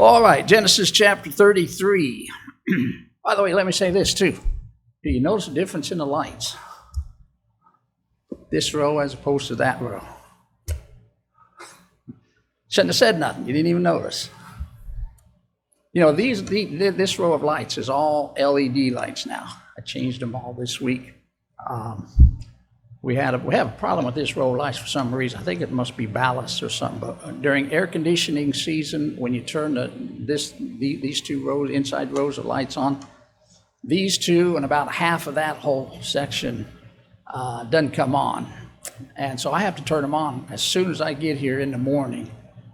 All right, Genesis chapter 33. By the way, let me say this too. Do you notice the difference in the lights? This row as opposed to that row. Shouldn't have said nothing. You didn't even notice. You know, this row of lights is all LED lights now. I changed them all this week. We have a problem with this row of lights for some reason. I think it must be ballast or something. But during air conditioning season, when you turn these two rows, inside rows of lights on, these two and about half of that whole section doesn't come on. And so I have to turn them on as soon as I get here in the morning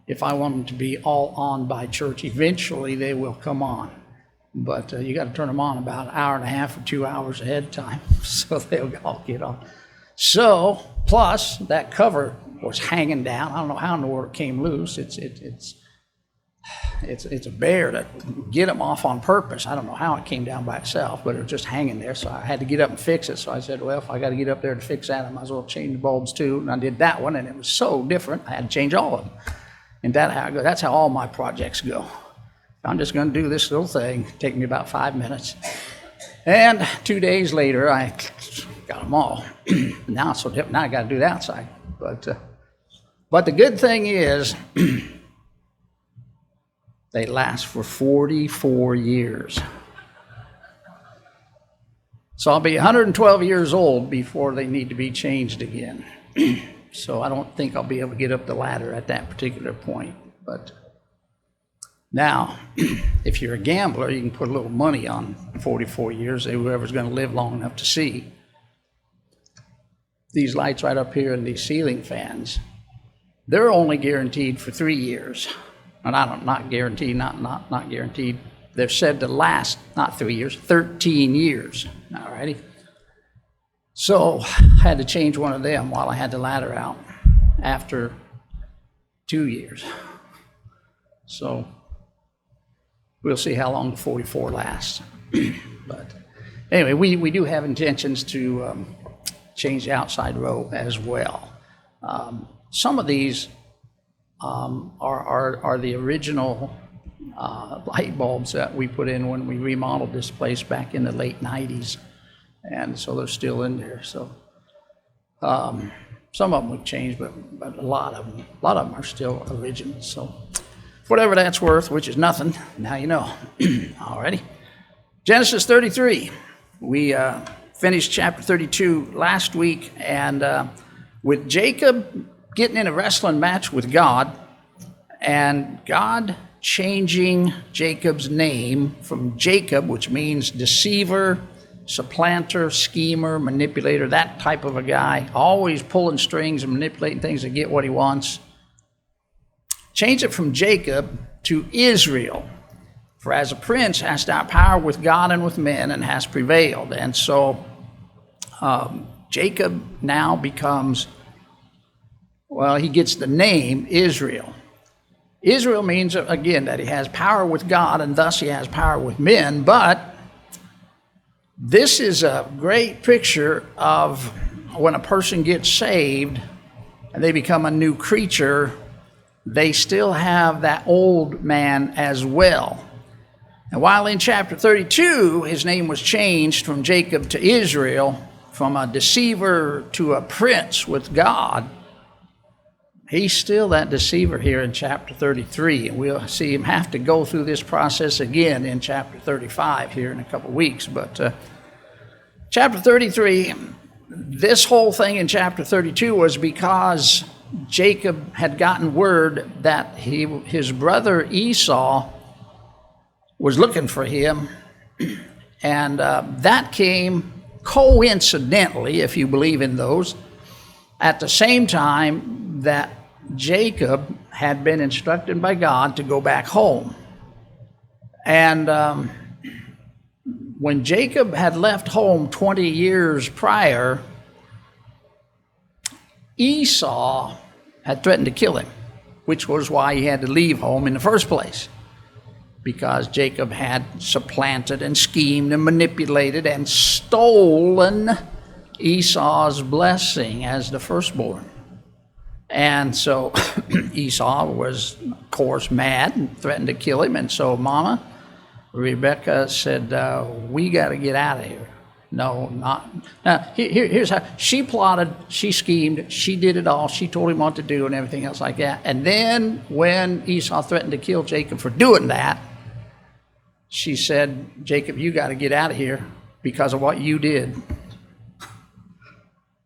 if I want them to be all on by church. Eventually they will come on. But you got to turn them on about an hour and a half or 2 hours ahead of time so they'll all get on. So, plus that cover was hanging down. I don't know how in the world it came loose. It's a bear to get them off on purpose. I don't know how it came down by itself, but it was just hanging there. So I had to get up and fix it. So I said, well, if I got to get up there to fix that, I might as well change the bulbs too. And I did that one, and it was so different, I had to change all of them. And that's how all my projects go. I'm just going to do this little thing. Take me about 5 minutes. And 2 days later, I got them all. Now it's so different. Now I got to do the outside. But the good thing is, they last for 44 years. So I'll be 112 years old before they need to be changed again. So I don't think I'll be able to get up the ladder at that particular point. But now, if you're a gambler, you can put a little money on 44 years, whoever's going to live long enough to see. These lights right up here and these ceiling fans, they're only guaranteed for 3 years. And not guaranteed, not guaranteed. They're said to last, not 3 years, 13 years. All righty. So I had to change one of them while I had the ladder out after 2 years. So we'll see how long the 44 lasts. But anyway, we do have intentions to change the outside row as well. Some of these are the original light bulbs that we put in when we remodeled this place back in the late 90s. And so they're still in there. So some of them would change, but a lot of them are still original. So whatever that's worth, which is nothing, now you know. Alrighty. Genesis 33. We finished chapter 32 last week, and with Jacob getting in a wrestling match with God, and God changing Jacob's name from Jacob, which means deceiver, supplanter, schemer, manipulator, that type of a guy, always pulling strings and manipulating things to get what he wants. Change it from Jacob to Israel, for as a prince hast thou power with God and with men, and has prevailed. And so Jacob now becomes, well, he gets the name Israel. Israel means, again, that he has power with God, and thus he has power with men. But this is a great picture of when a person gets saved and they become a new creature, they still have that old man as well. And while in chapter 32, his name was changed from Jacob to Israel, from a deceiver to a prince with God, he's still that deceiver here in chapter 33. And we'll see him have to go through this process again in chapter 35 here in a couple weeks. But chapter 33, this whole thing in chapter 32 was because Jacob had gotten word that his brother Esau was looking for him. And that came coincidentally, if you believe in those, at the same time that Jacob had been instructed by God to go back home. And when Jacob had left home 20 years prior, Esau had threatened to kill him, which was why he had to leave home in the first place, because Jacob had supplanted and schemed and manipulated and stolen Esau's blessing as the firstborn. And so Esau was, of course, mad and threatened to kill him. And so Mama Rebecca said, we got to get out of here. No, not. Now, here's how. She plotted, she schemed, she did it all. She told him what to do and everything else like that. And then when Esau threatened to kill Jacob for doing that, she said, Jacob, you got to get out of here because of what you did.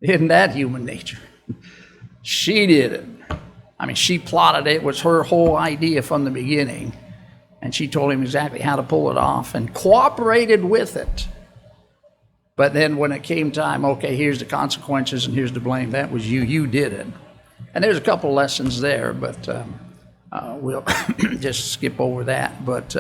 Isn't that human nature? She did it. I mean, she plotted it. It was her whole idea from the beginning. And she told him exactly how to pull it off and cooperated with it. But then when it came time, okay, here's the consequences and here's the blame. That was you. You did it. And there's a couple lessons there, but we'll just skip over that. But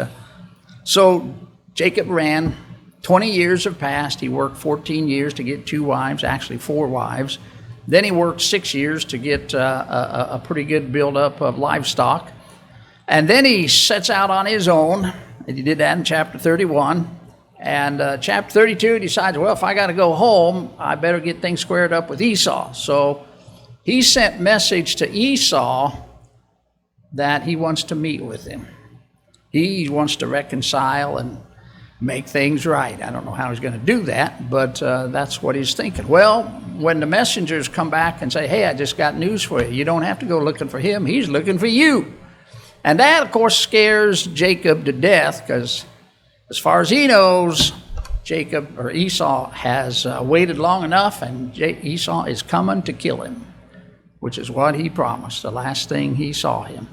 so Jacob ran. 20 years have passed. He worked 14 years to get 2 wives, actually 4 wives. Then he worked 6 years to get a pretty good buildup of livestock. And then he sets out on his own. And he did that in chapter 31. And chapter 32, he decides, well, if I got to go home, I better get things squared up with Esau. So he sent message to Esau that he wants to meet with him. He wants to reconcile and make things right. I don't know how he's going to do that, but that's what he's thinking. Well, when the messengers come back and say, hey, I just got news for you. You don't have to go looking for him. He's looking for you. And that, of course, scares Jacob to death because as far as he knows, Jacob or Esau has waited long enough, and Esau is coming to kill him, which is what he promised, the last thing he saw him.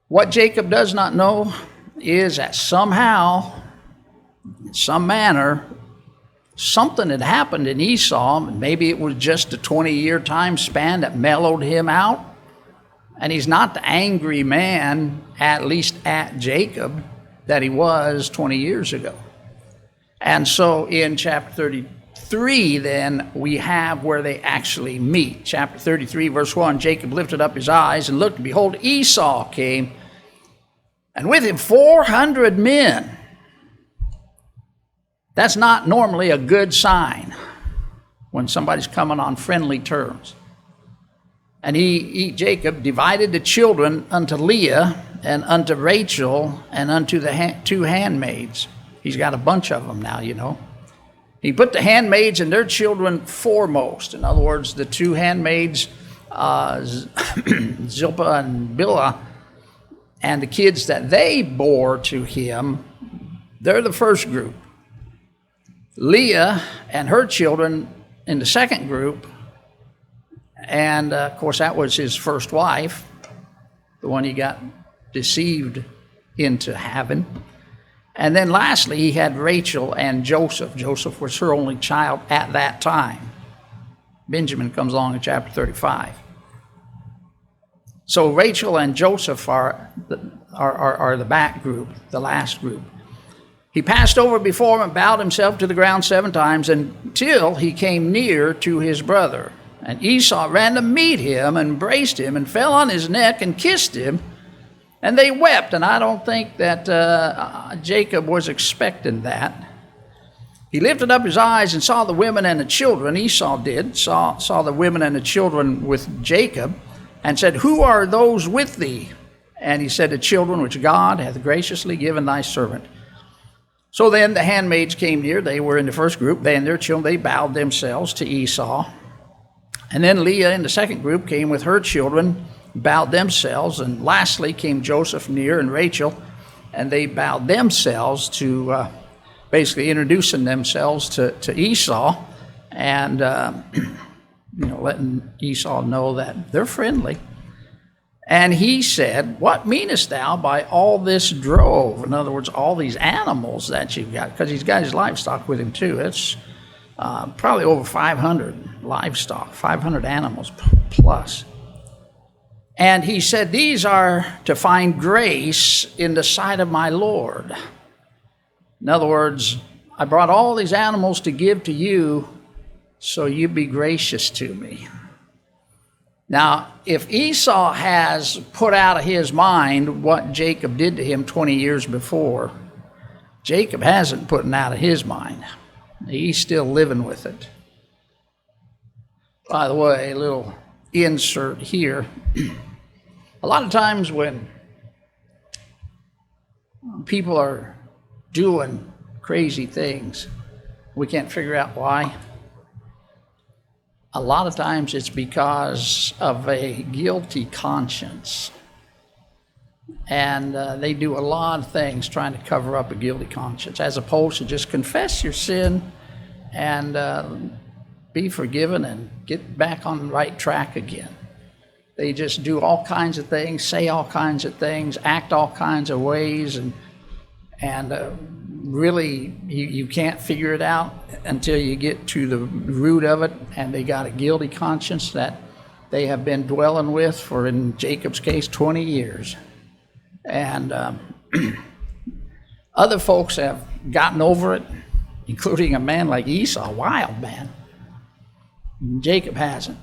What Jacob does not know is that somehow, in some manner, something had happened in Esau. Maybe it was just a 20-year time span that mellowed him out. And he's not the angry man, at least at Jacob, that he was 20 years ago. And so in chapter 33, then, we have where they actually meet. Chapter 33, verse 1, Jacob lifted up his eyes and looked, and behold, Esau came, and with him 400 men. That's not normally a good sign when somebody's coming on friendly terms. And Jacob divided the children unto Leah and unto Rachel and unto the 2 handmaids. He's got a bunch of them now, you know. He put the handmaids and their children foremost. In other words, the 2 handmaids, Zilpah and Bilhah, and the kids that they bore to him, they're the first group. Leah and her children in the second group. And, of course, that was his first wife, the one he got deceived into having. And then lastly, he had Rachel and Joseph. Joseph was her only child at that time. Benjamin comes along in chapter 35. So Rachel and Joseph are the back group, the last group. He passed over before him and bowed himself to the ground 7 times until he came near to his brother. And Esau ran to meet him and embraced him and fell on his neck and kissed him. And they wept. And I don't think that Jacob was expecting that. He lifted up his eyes and saw the women and the children. Esau did, saw the women and the children with Jacob, and said, who are those with thee? And he said, the children which God hath graciously given thy servant. So then the handmaids came near. They were in the first group. They and their children, they bowed themselves to Esau. And then Leah in the second group came with her children, bowed themselves. And lastly came Joseph near and Rachel, and they bowed themselves to basically introducing themselves to Esau and letting Esau know that they're friendly. And he said, what meanest thou by all this drove? In other words, all these animals that you've got, because he's got his livestock with him too. It's probably over 500 livestock, 500 animals plus. And he said, these are to find grace in the sight of my Lord. In other words, I brought all these animals to give to you so you be gracious to me. Now, if Esau has put out of his mind what Jacob did to him 20 years before, Jacob hasn't put it out of his mind. He's still living with it. By the way, a little insert here. A A lot of times when people are doing crazy things, we can't figure out why. A lot of times it's because of a guilty conscience. And they do a lot of things trying to cover up a guilty conscience, as opposed to just confess your sin and be forgiven and get back on the right track again. They just do all kinds of things, say all kinds of things, act all kinds of ways, and really you can't figure it out until you get to the root of it, and they got a guilty conscience that they have been dwelling with for, in Jacob's case, 20 years. And other folks have gotten over it, including a man like Esau, a wild man. Jacob hasn't.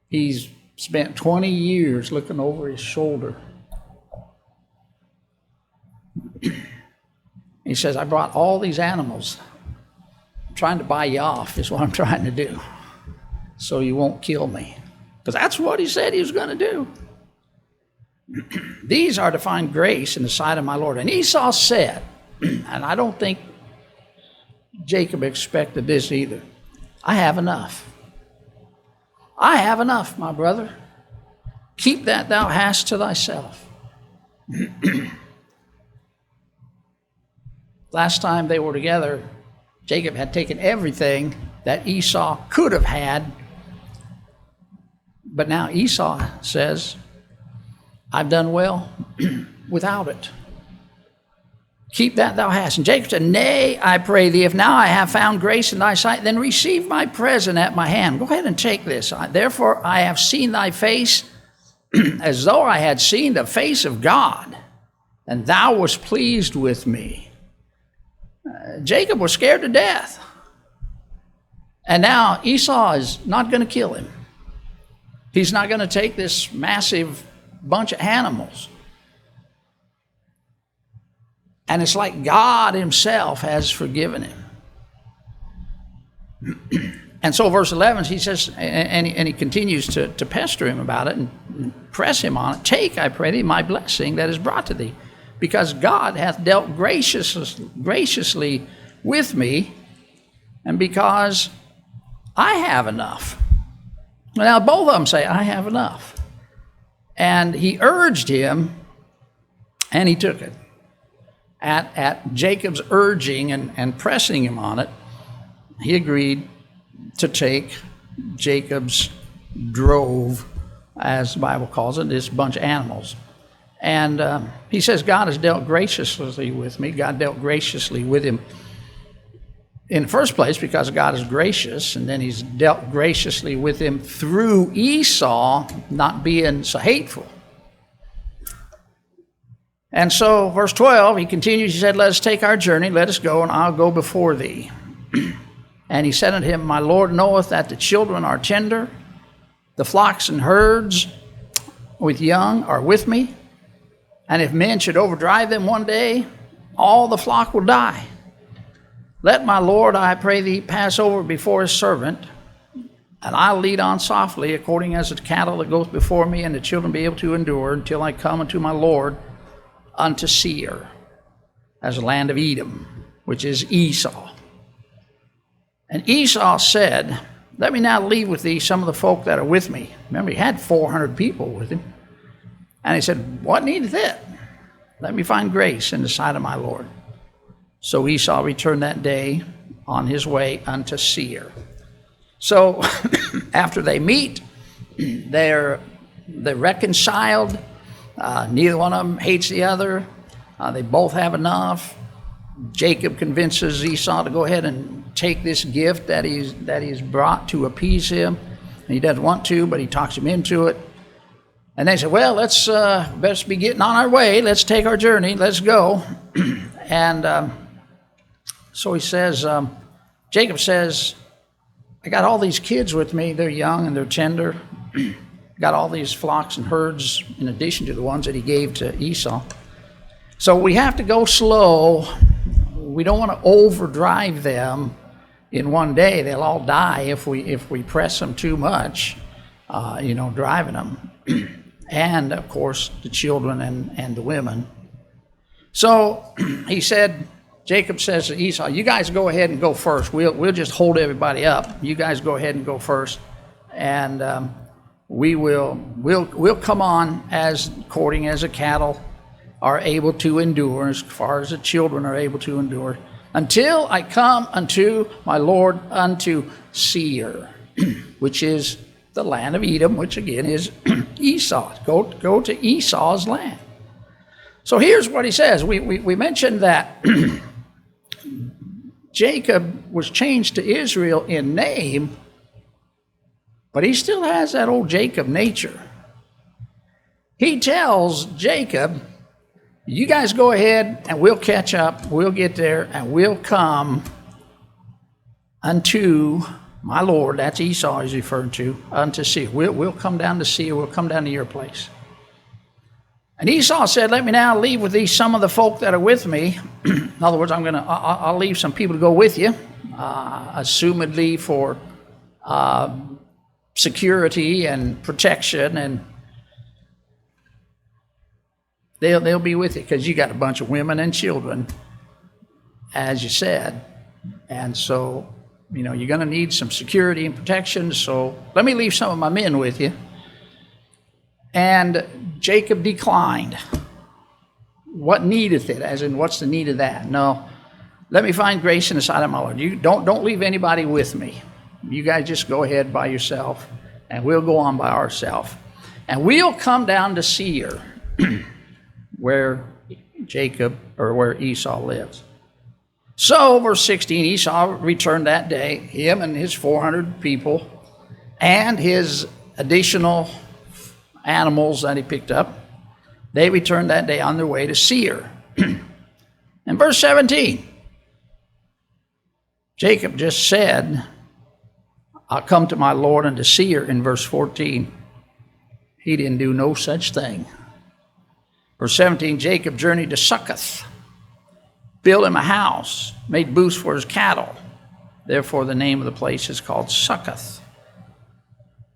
He's spent 20 years looking over his shoulder. He says, I brought all these animals. I'm trying to buy you off, is what I'm trying to do, so you won't kill me. Because that's what he said he was going to do. These are to find grace in the sight of my Lord. And Esau said, and I don't think Jacob expected this either, I have enough. I have enough, my brother. Keep that thou hast to thyself. Last time they were together, Jacob had taken everything that Esau could have had. But now Esau says, I've done well without it. Keep that thou hast. And Jacob said, Nay, I pray thee, if now I have found grace in thy sight, then receive my present at my hand. Go ahead and take this. Therefore I have seen thy face as though I had seen the face of God, and thou wast pleased with me. Jacob was scared to death. And now Esau is not going to kill him. He's not going to take this massive bunch of animals. And it's like God himself has forgiven him. And so verse 11, he says, and he continues to pester him about it and press him on it. Take, I pray thee, my blessing that is brought to thee, because God hath dealt graciously with me, and because I have enough. Now both of them say, I have enough. And he urged him, and he took it. At Jacob's urging and pressing him on it, he agreed to take Jacob's drove, as the Bible calls it, this bunch of animals. And he says, God has dealt graciously with me. God dealt graciously with him in the first place because God is gracious, and then he's dealt graciously with him through Esau not being so hateful. And so, verse 12, he continues, he said, Let us take our journey, let us go, and I'll go before thee. And he said unto him, My Lord knoweth that the children are tender, the flocks and herds with young are with me, and if men should overdrive them one day, all the flock will die. Let my Lord, I pray thee, pass over before his servant, and I'll lead on softly, according as the cattle that goeth before me, and the children be able to endure, until I come unto my Lord, unto Seir, as the land of Edom, which is Esau. And Esau said, Let me now leave with thee some of the folk that are with me. Remember, he had 400 people with him. And he said, What needeth it? Let me find grace in the sight of my Lord. So Esau returned that day on his way unto Seir. So after they meet, they're reconciled. Neither one of them hates the other. They both have enough. Jacob convinces Esau to go ahead and take this gift that he's brought to appease him. And he doesn't want to, but he talks him into it. And they say, well, let's best be getting on our way. Let's take our journey. Let's go. And so he says, Jacob says, I got all these kids with me. They're young and they're tender. Got all these flocks and herds in addition to the ones that he gave to Esau. So we have to go slow. We don't want to overdrive them in one day. They'll all die if we press them too much, driving them. and of course the children and the women. So he said, Jacob says to Esau, you guys go ahead and go first. We'll just hold everybody up. You guys go ahead and go first, and we'll come on as according as the cattle are able to endure, as far as the children are able to endure, until I come unto my Lord unto Seir, which is the land of Edom, which again is Esau. Go to Esau's land. So here's what he says. We mentioned that Jacob was changed to Israel in name, but he still has that old Jacob nature. He tells Jacob, you guys go ahead and we'll catch up, we'll get there, and we'll come unto my Lord, that's Esau he's referring to, unto Seir. We'll come down to Seir, we'll come down to your place. And Esau said, let me now leave with these some of the folk that are with me. In other words, I'll leave some people to go with you, assumedly for security and protection, and they'll be with you because you got a bunch of women and children, as you said. And so, you're going to need some security and protection, so let me leave some of my men with you. And Jacob declined. What needeth it? As in, what's the need of that? No, let me find grace in the sight of my Lord. You don't leave anybody with me. You guys just go ahead by yourself, and we'll go on by ourselves. And we'll come down to Seir, where where Esau lives. So, verse 16, Esau returned that day, him and his 400 people, and his additional animals that he picked up. They returned that day on their way to Seir. In verse 17, Jacob just said, I'll come to my Lord unto Seir. In verse 14, he didn't do no such thing. Verse 17, Jacob journeyed to Succoth, built him a house, made booths for his cattle. Therefore the name of the place is called Succoth.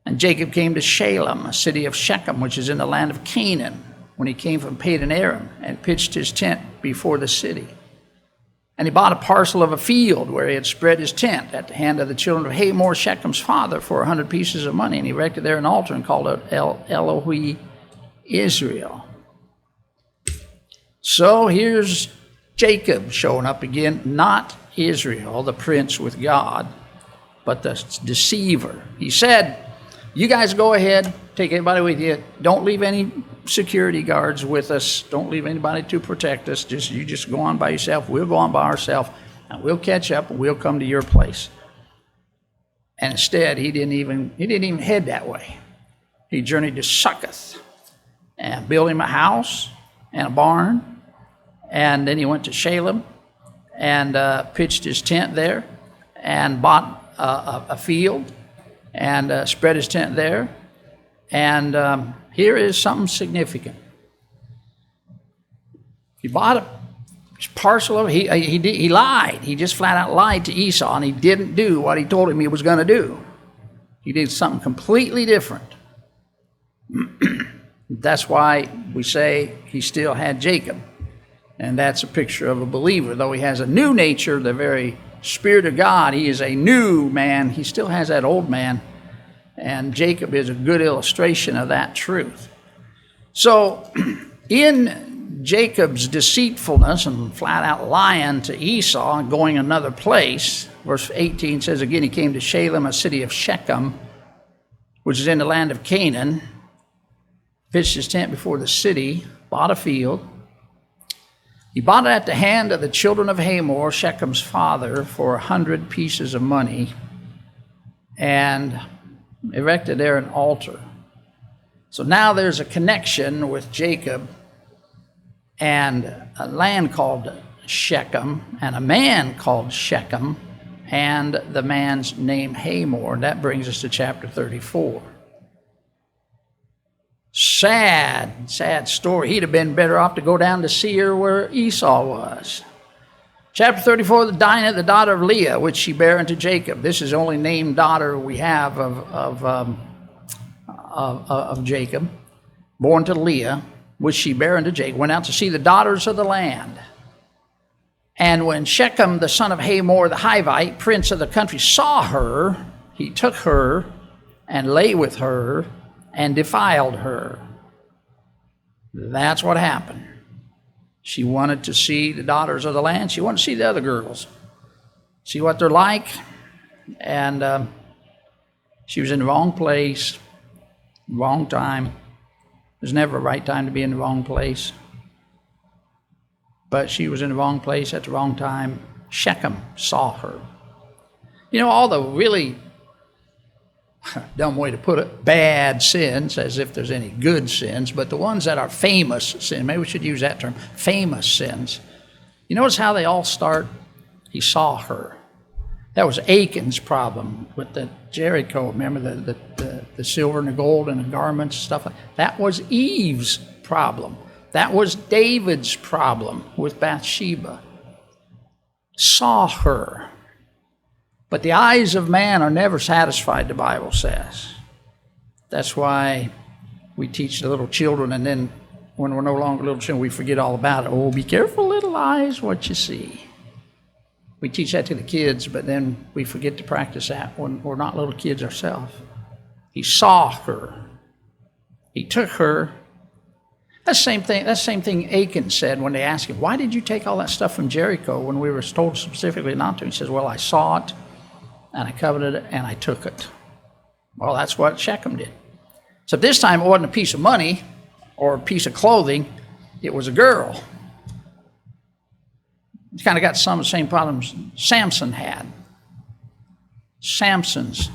And Jacob came to Shalem, a city of Shechem, which is in the land of Canaan, when he came from Padan Aram, and pitched his tent before the city. And he bought a parcel of a field where he had spread his tent at the hand of the children of Hamor, Shechem's father, for 100 pieces of money. And he erected there an altar and called it Elohe Israel. So here's Jacob showing up again, not Israel, the prince with God, but the deceiver. He said, you guys go ahead, take everybody with you. Don't leave any security guards with us. Don't leave anybody to protect us. You just go on by yourself. We'll go on by ourselves, and we'll catch up, and we'll come to your place. And instead, he didn't even head that way. He journeyed to Succoth and built him a house and a barn. And then he went to Shalem and pitched his tent there and bought a field and spread his tent there. And here is something significant. He bought a parcel of it. He lied. He just flat out lied to Esau, and he didn't do what he told him he was going to do. He did something completely different. That's why we say he still had Jacob. And that's a picture of a believer. Though he has a new nature, the very Spirit of God, he is a new man. He still has that old man. And Jacob is a good illustration of that truth. So in Jacob's deceitfulness and flat out lying to Esau and going another place, verse 18 says, again, he came to Shalem, a city of Shechem, which is in the land of Canaan, pitched his tent before the city, bought a field. He bought it at the hand of the children of Hamor, Shechem's father, for 100 pieces of money, and erected there an altar. So now there's a connection with Jacob and a land called Shechem and a man called Shechem and the man's name Hamor. And that brings us to chapter 34. Sad story. He'd have been better off to go down to Seir where Esau was. Chapter 34, the Dinah, the daughter of Leah, which she bare unto Jacob. This is the only named daughter we have of Jacob. born to Leah, which she bare unto Jacob, went out to see the daughters of the land. And when Shechem, the son of Hamor, the Hivite, prince of the country, saw her, he took her and lay with her and defiled her. That's what happened. She wanted to see the daughters of the land. She wanted to see the other girls, see what they're like. And she was in the wrong place, wrong time. There's never a right time to be in the wrong place. But she was in the wrong place at the wrong time. Shechem saw her. You know, all the really dumb way to put it, bad sins, as if there's any good sins, but the ones that are famous sins, maybe we should use that term, famous sins. You notice how they all start? He saw her. That was Achan's problem with the Jericho. Remember the silver and the gold and the garments, stuff like that? That was Eve's problem. That was David's problem with Bathsheba. Saw her. But the eyes of man are never satisfied, the Bible says. That's why we teach the little children, and then when we're no longer little children, we forget all about it. Oh, be careful, little eyes, what you see. We teach that to the kids, but then we forget to practice that when we're not little kids ourselves. He saw her. He took her. That's the same thing Achan said when they asked him, why did you take all that stuff from Jericho when we were told specifically not to? He says, well, I saw it, and I coveted it, and I took it. Well, that's what Shechem did. So this time it wasn't a piece of money or a piece of clothing. It was a girl. It's kind of got some of the same problems Samson had. Samson's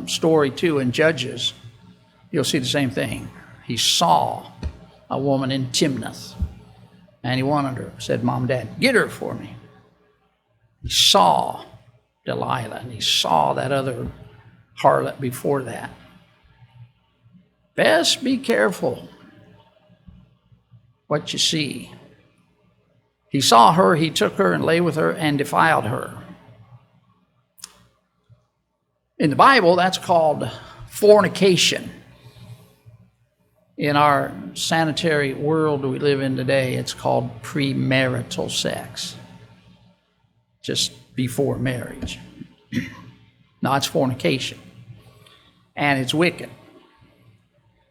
story, too, in Judges, you'll see the same thing. He saw a woman in Timnath, and he wanted her. Said, Mom, Dad, get her for me. He saw Delilah, and he saw that other harlot before that. Best be careful what you see. He saw her, he took her and lay with her and defiled her. In the Bible, that's called fornication. In our sanitary world we live in today, it's called premarital sex. Just before marriage. No, it's fornication. And it's wicked.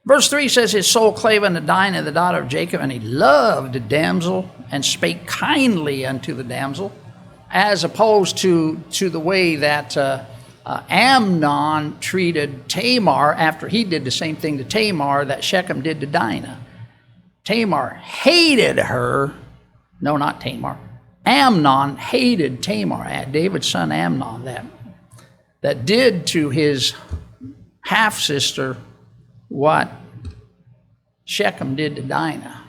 Verse 3 says, his soul clave unto Dinah, the daughter of Jacob, and he loved the damsel, and spake kindly unto the damsel, as opposed to the way that Amnon treated Tamar after he did the same thing to Tamar that Shechem did to Dinah. Tamar hated her. No, not Tamar. Amnon hated Tamar, David's son Amnon, that did to his half-sister what Shechem did to Dinah.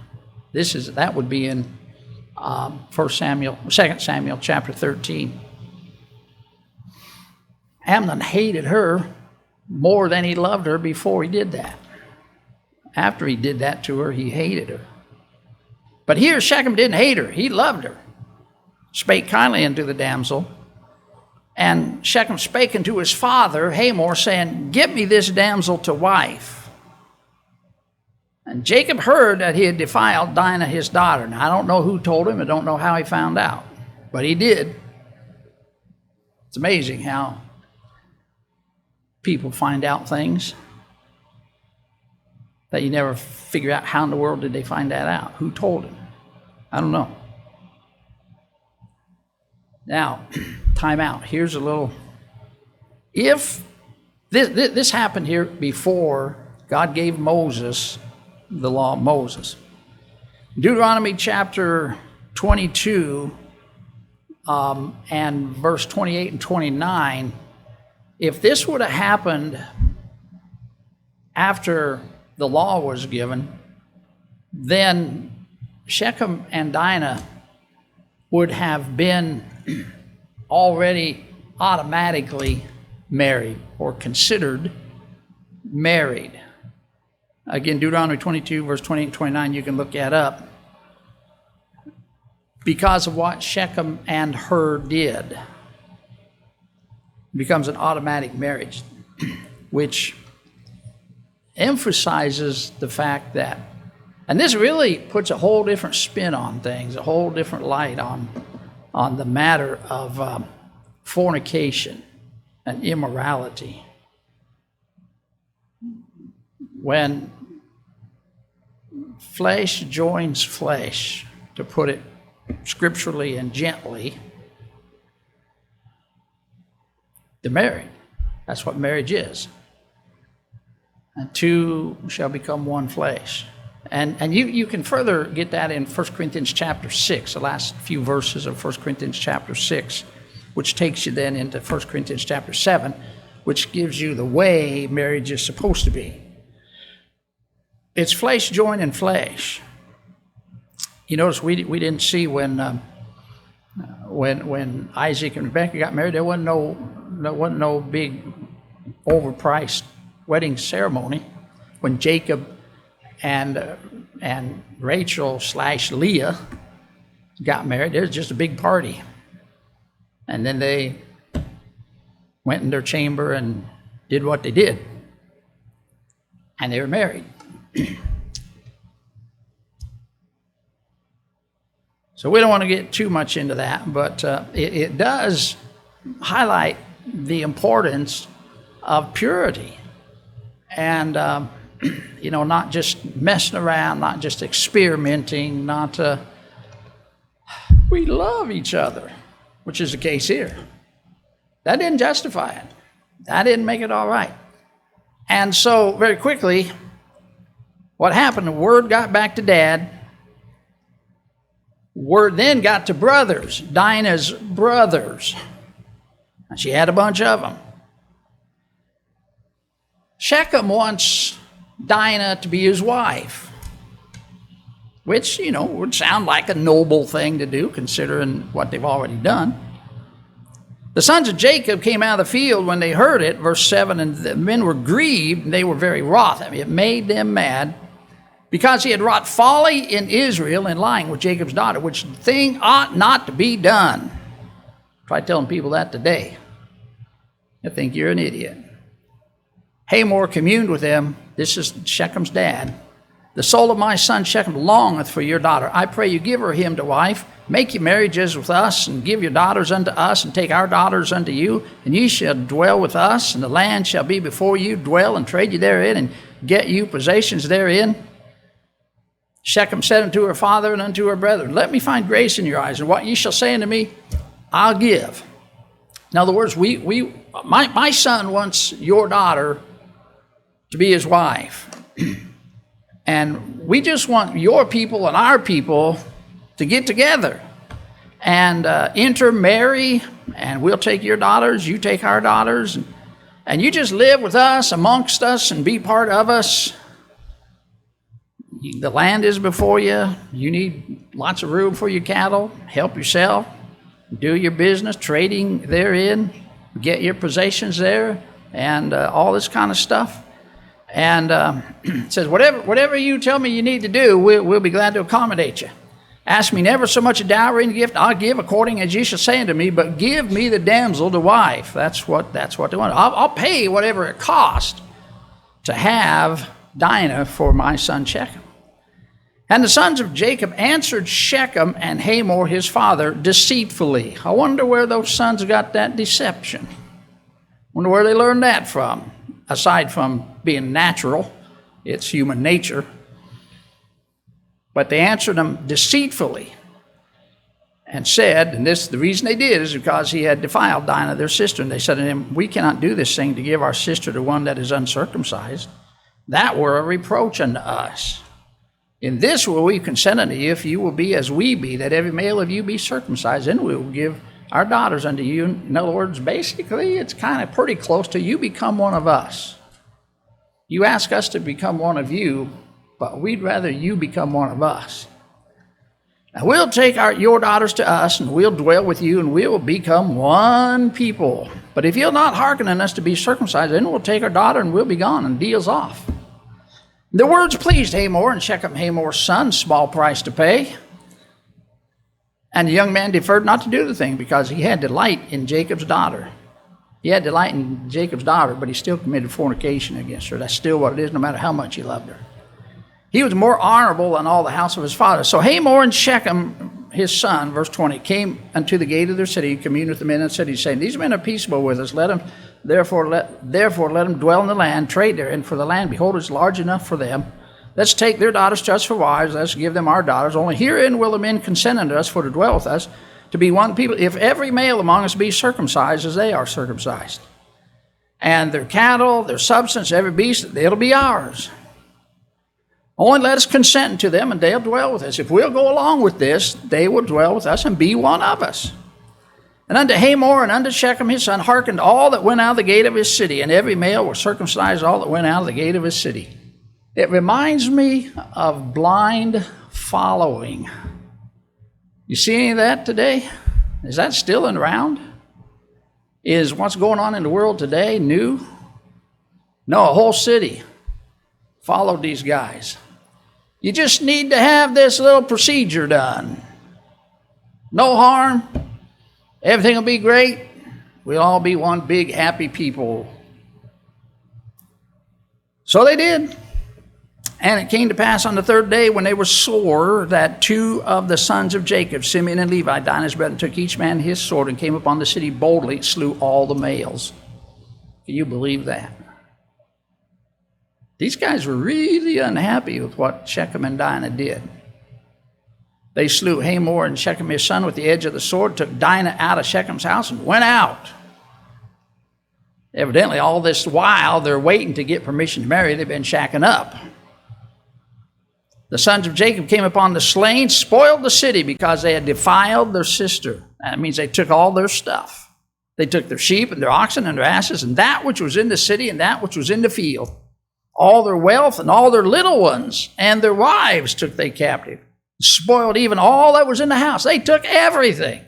That would be in 2 Samuel chapter 13. Amnon hated her more than he loved her before he did that. After he did that to her, he hated her. But here Shechem didn't hate her, he loved her. Spake kindly unto the damsel. And Shechem spake unto his father Hamor, saying, get me this damsel to wife. And Jacob heard that he had defiled Dinah his daughter. Now, I don't know who told him. I don't know how he found out. But he did. It's amazing how people find out things that you never figure out how in the world did they find that out. Who told him? I don't know. Now, time out. Here's a little... If this happened here before God gave Moses the law of Moses. Deuteronomy chapter 22 and verse 28 and 29, if this would have happened after the law was given, then Shechem and Dinah would have been already automatically married or considered married. Again, Deuteronomy 22, verse 28 and 29, you can look that up. Because of what Shechem and her did. It becomes an automatic marriage, which emphasizes the fact that, and this really puts a whole different spin on things, a whole different light on the matter of fornication and immorality. When flesh joins flesh, to put it scripturally and gently, they're married. That's what marriage is. And two shall become one flesh. And you can further get that in 1 Corinthians chapter 6, the last few verses of 1 Corinthians chapter 6, which takes you then into 1 Corinthians chapter 7, which gives you the way marriage is supposed to be. It's flesh joining flesh. You notice we didn't see when Isaac and Rebekah got married, there wasn't no big overpriced wedding ceremony. When Jacob and Rachel / Leah got married, there was just a big party. And then they went in their chamber and did what they did. And they were married. So we don't want to get too much into that, but it does highlight the importance of purity. And, not just messing around, not just experimenting, we love each other, which is the case here. That didn't justify it. That didn't make it all right. And so very quickly, what happened, the word got back to Dad. Word then got to brothers, Dinah's brothers. And she had a bunch of them. Shechem wants Dinah to be his wife, which, would sound like a noble thing to do considering what they've already done. The sons of Jacob came out of the field when they heard it, verse 7, and the men were grieved, and they were very wroth. It made them mad, because he had wrought folly in Israel in lying with Jacob's daughter, which thing ought not to be done. Try telling people that today. They think you're an idiot. Hamor communed with them. This is Shechem's dad. The soul of my son Shechem longeth for your daughter. I pray you give her him to wife. Make your marriages with us, and give your daughters unto us, and take our daughters unto you, and ye shall dwell with us, and the land shall be before you. Dwell and trade you therein, and get you possessions therein. Shechem said unto her father and unto her brethren, let me find grace in your eyes, and what ye shall say unto me, I'll give. In other words, my son wants your daughter to be his wife. And we just want your people and our people to get together and intermarry, and we'll take your daughters, you take our daughters, and you just live with us, amongst us, and be part of us. The land is before you. You need lots of room for your cattle. Help yourself. Do your business, trading therein. Get your possessions there, and all this kind of stuff. And it says, whatever you tell me you need to do, we'll be glad to accommodate you. Ask me never so much a dowry and gift. I'll give according as ye shall say unto me, but give me the damsel to wife. That's what they want. I'll pay whatever it costs to have Dinah for my son Shechem. And the sons of Jacob answered Shechem and Hamor his father deceitfully. I wonder where those sons got that deception. Wonder where they learned that from. Aside from being natural, it's human nature. But they answered him deceitfully and said, and the reason they did is because he had defiled Dinah, their sister. And they said to him, we cannot do this thing to give our sister to one that is uncircumcised. That were a reproach unto us. In this will we consent unto you, if you will be as we be, that every male of you be circumcised, and we will give our daughters unto you. In other words, basically, it's kind of pretty close to you become one of us. You ask us to become one of you, but we'd rather you become one of us. Now we'll take your daughters to us, and we'll dwell with you, and we will become one people. But if you'll not hearken on us to be circumcised, then we'll take our daughter, and we'll be gone, and deal's off. The words pleased Hamor, and Shechem Hamor's son, small price to pay. And the young man deferred not to do the thing, because he had delight in Jacob's daughter. He had delight in Jacob's daughter, but he still committed fornication against her. That's still what it is, no matter how much he loved her. He was more honorable than all the house of his father. So Hamor and Shechem, his son, verse 20, came unto the gate of their city, and communed with the men of the city, saying, These men are peaceable with us. Therefore let them dwell in the land, trade therein for the land. Behold, it's large enough for them. Let's take their daughters to us for wives. Let's give them our daughters. Only herein will the men consent unto us for to dwell with us, to be one people, if every male among us be circumcised as they are circumcised. And their cattle, their substance, every beast, it'll be ours. Only let us consent to them, and they'll dwell with us. If we'll go along with this, they will dwell with us and be one of us. And unto Hamor and unto Shechem his son hearkened all that went out of the gate of his city, and every male was circumcised all that went out of the gate of his city. It reminds me of blind following. You see any of that today? Is that still around? Is what's going on in the world today new? No, a whole city followed these guys. You just need to have this little procedure done. No harm. Everything will be great. We'll all be one big happy people. So they did. And it came to pass on the third day, when they were sore, that two of the sons of Jacob, Simeon and Levi, Dinah's brethren, took each man his sword and came upon the city boldly, slew all the males. Can you believe that? These guys were really unhappy with what Shechem and Dinah did. They slew Hamor and Shechem his son with the edge of the sword, took Dinah out of Shechem's house, and went out. Evidently, all this while, they're waiting to get permission to marry. They've been shacking up. The sons of Jacob came upon the slain, spoiled the city because they had defiled their sister. That means they took all their stuff. They took their sheep and their oxen and their asses and that which was in the city and that which was in the field. All their wealth and all their little ones and their wives took they captive. Spoiled even all that was in the house. They took everything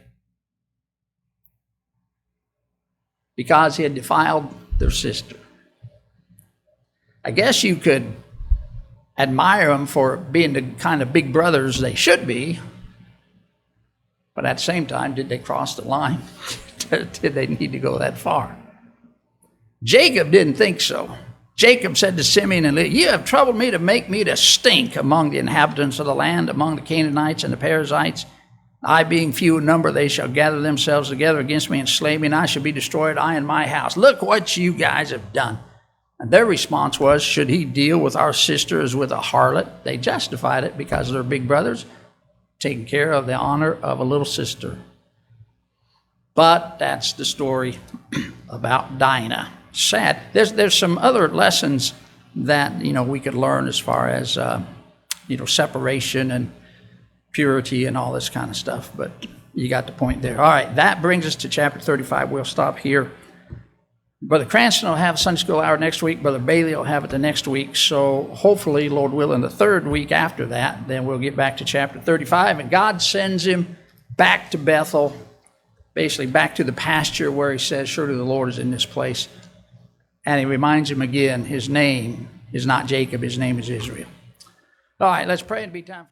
because he had defiled their sister. I guess you could admire them for being the kind of big brothers they should be, but at the same time, did they cross the line? Did they need to go that far? Jacob didn't think so. Jacob said to Simeon and Levi, You have troubled me to make me to stink among the inhabitants of the land, among the Canaanites and the Perizzites. I being few in number, they shall gather themselves together against me and slay me, and I shall be destroyed, I and my house. Look what you guys have done. And their response was, should he deal with our sister as with a harlot? They justified it because they're big brothers, taking care of the honor of a little sister. But that's the story about Dinah. Sad. There's some other lessons that we could learn as far as separation and purity and all this kind of stuff. But you got the point there. All right, that brings us to chapter 35. We'll stop here. Brother Cranston will have Sunday school hour next week. Brother Bailey will have it the next week. So hopefully, Lord willing, the third week after that, then we'll get back to chapter 35. And God sends him back to Bethel, basically back to the pasture where he says, surely the Lord is in this place. And he reminds him again, his name is not Jacob, his name is Israel. All right, let's pray and be time.